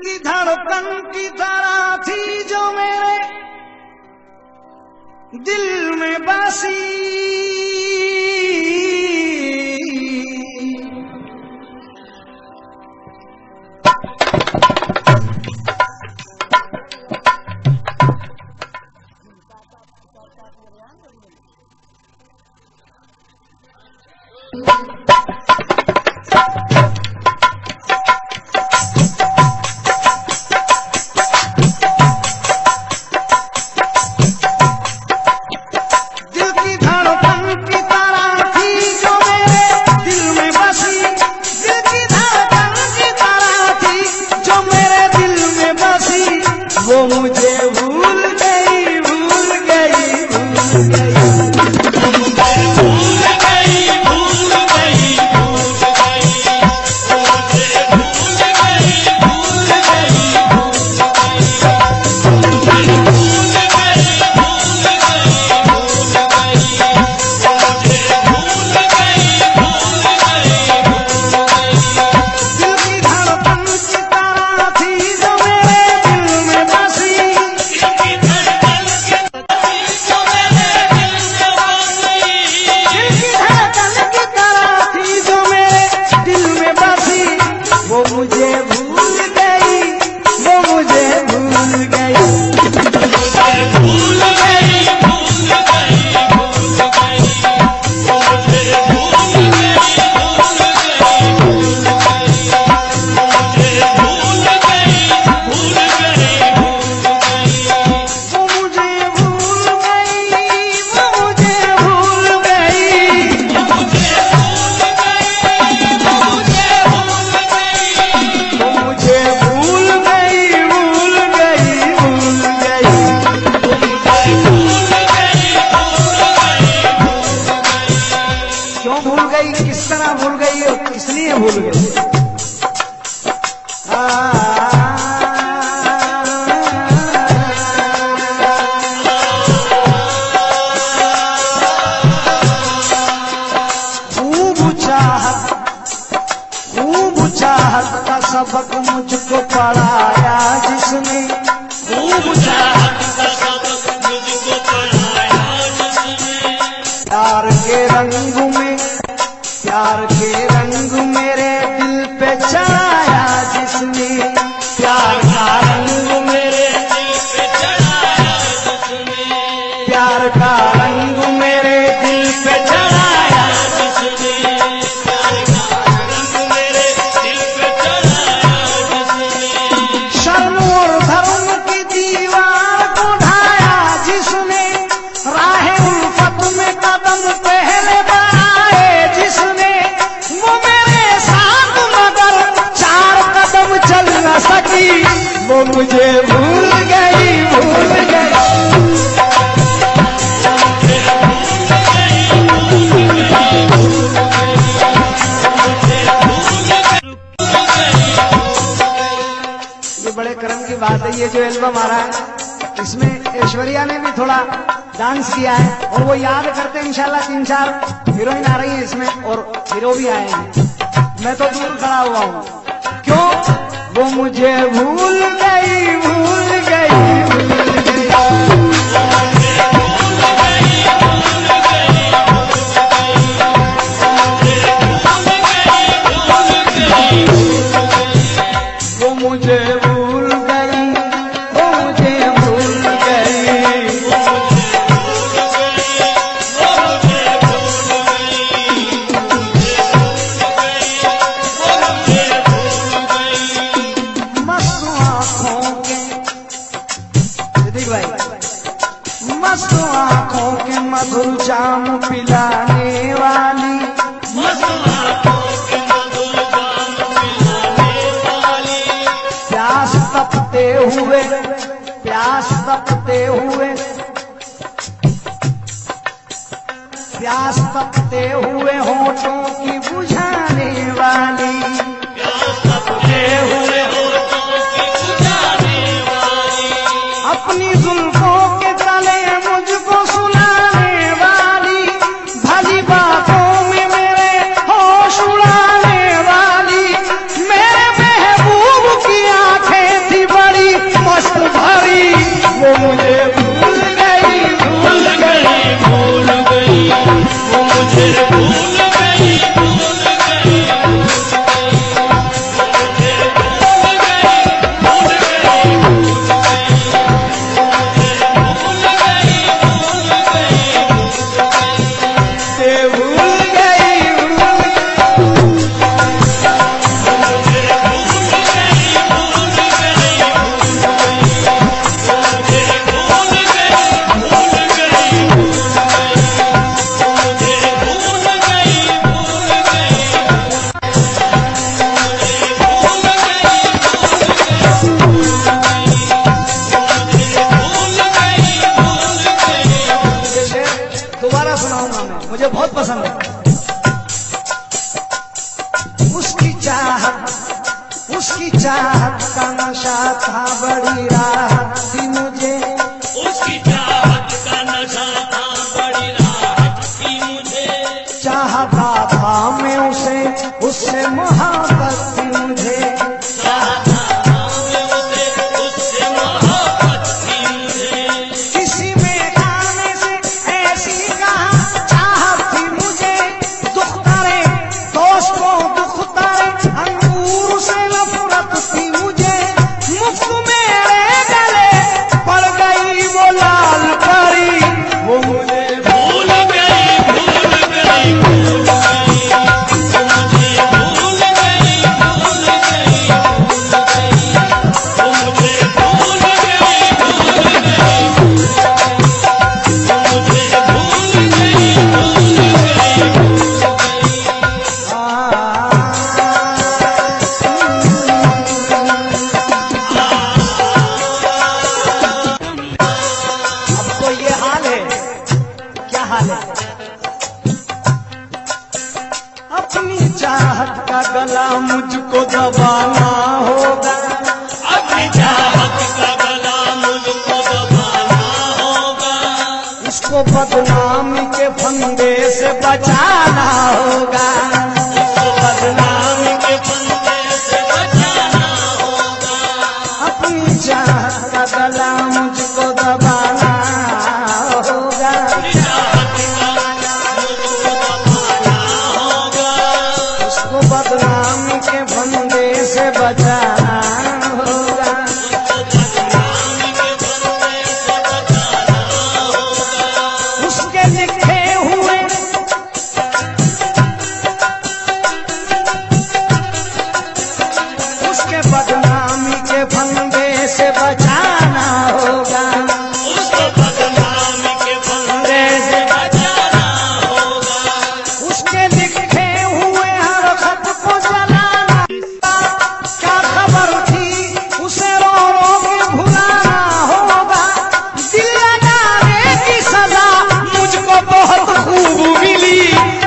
की धड़कन की तरह थी जो मेरे दिल में बसी, वो मुझे भूल गई भूल गई भूल गई, भूल गई भूल गई भूल गई भूल गई, भूल गई भूल गई, भूल गई भूल गई भूल गई, भूल गई भूल गई, दिल की धड़कन की तरह थी जो मेरे दिल में बसी, दिल की धड़कन की तरह थी जो मेरे दिल में बसी, वो मुझे भूल गई वो मुझे भूल गई, भूल गई भूल गई भूल गई, मुझे भूल गई भूल गई भूल गई, मुझे भूल गई भूल गई भूल गई, वो मुझे भूल गई वो मुझे भूल गई, वो मुझे भूल गई वो मुझे भूल गई, वो मुझे भूल गई भूल गई भूल गई, वो मुझे भूल गई भूल गई भूल गई, क्यों भूल गई, किस तरह भूल गई और किस लिए भूल गई? खूब चाहत का सबक मुझको पढ़ाया जिसने, खूब चाहत का सबक मुझको पढ़ाया जिसने, प्यार के रंग में प्यार के रंग मेरे दिल पे चढ़ाया जिसने, प्यार का रंग मेरे दिल पे चढ़ाया जिसने, प्यार का रंग मेरे दिल पे चढ़ाया जिसने, प्यार का रंग मेरे दिल पे चढ़ाया जिसने, शर्म और धर्म की दीवार को ढाया जिसने, राहे उल्फत में कदम पहले बढ़ाए जिसने, वो मेरे साथ मगर 4 कदम चल न सकी, वो मुझे भूल गई भूल गई, ये बड़े कर्म की बात है। ये जो एल्बम आ रहा है इसमें ऐश्वर्या ने भी थोड़ा डांस किया है और वो याद करते हैं इंशाल्लाह 3-4 हीरोइन आ रही है इसमें और हीरो भी आए हैं। मैं तो दूर खड़ा हुआ हूँ, क्यों? वो मुझे भूल गई भूल गई भूल गई, वो मुझे भूल गई वो मुझे भूल गई, मस्त आँखों के सिद्दीक भाई, मस्त आँखों के मधुर जाम पिलाने वाली, मस्त आँखों के मधुर जाम पिलाने वाली, प्यास तपते हुए प्यास तपते हुए प्यास तपते हुए होठों की बुझाने वाली, प्यास तपते हुए होठों की बुझाने वाली, अपनी जुल्फों के तले मुझको सुलाने वाली, भली बातों में मेरे होश उड़ाने वाली, मेरे महबूब की आंखें मुझे बहुत पसंद है। उसकी चाहत का नशा था, बड़ी राहत थी मुझे। उसकी चाहत का नशा था, बड़ी राहत थी मुझे। चाहता था मैं उसे, उससे मोहब्बत थी मुझे। चाहता था मैं उसे, उससे मोहब्बत थी मुझे। किसी में आने से ऐसी कहा चाहत थी मुझे। दुख तारे दोस्त को दुख तारे, अंगूर से नफरत थी मुझे। मुफ्त मेरे गले पड़ गई वो लाल परी, वो मुझे भूल गई, भूल गई, भूल गई। मुझे भूल गई, भूल गई, भूल गई। मुझे भूल गई, भूल गई। मुझे भूल गई, भूल अब तो ये हाल है। क्या हाल है? अपनी चाहत का गला मुझको दबाना होगा। अपनी चाहत का गला मुझको दबाना होगा। इसको बदनामी के फंदे से बचाना होगा। इसको बदनामी के फंदे से बचाना होगा। अपनी चाहत का गला मुझको दबाना होगा। चाहत का मुझको दबाना होगा। उसको बदनामी के फंदे से बचाना होगा। उसको बदनामी के फंदे से बचाना होगा। उसके लिखे हुए उसके बदनामी के फंदे से बचाना होगा। उसको बदनामी के फंदे से बचाना होगा। उसके लिखे हुए हर खत को जलाना। क्या खबर थी उसे रो रो के भुलाना होगा। दिल लगाने की सजा मुझको बहुत खूब मिली,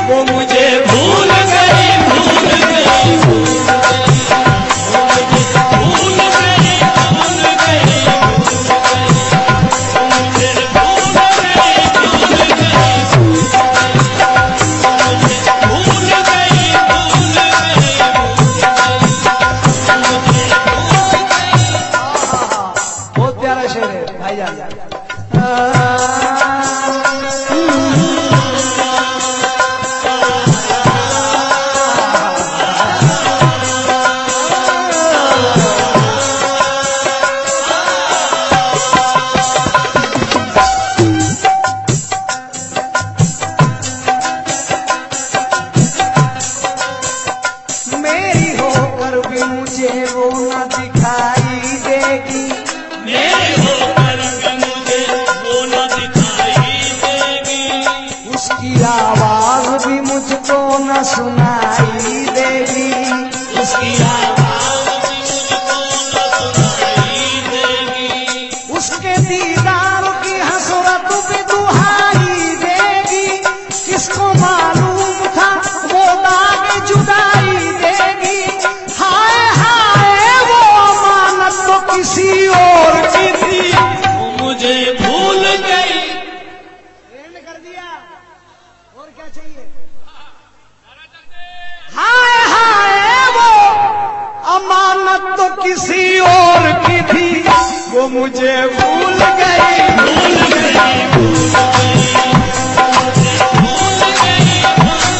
वो मुझे भूल गई, भूल गई, भूल गई। भूल गई, भूल गई, भूल गई। मुझे भूल गई, भूल गई, भूल गई। मुझे भूल गई, भूल गई, भूल गई। बहुत प्यारा शेर है भाईजान। मेरी होकर भी मुझे वो न दिखाई देगी। मेरे होकर भी मुझे वो न दिखाई देगी। उसकी आवाज भी मुझको न सुनाई देगी। उसकी आवाज भी मुझको न सुनाई देगी। उसके दीदार की हसरत भी दुहाई देगी। किसको मालूम था वो दाग जुदाई देगी। हाय हाय वो अमानत तो किसी और की थी, वो मुझे भूल गई। एंड कर दिया। और क्या चाहिए? हाय हाय वो अमानत तो किसी और की थी, वो मुझे भूल गई। भूल गई, भूल गई। मुझे भूल गई, भूल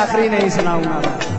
आखिरी नहीं सुनाऊंगा मैं।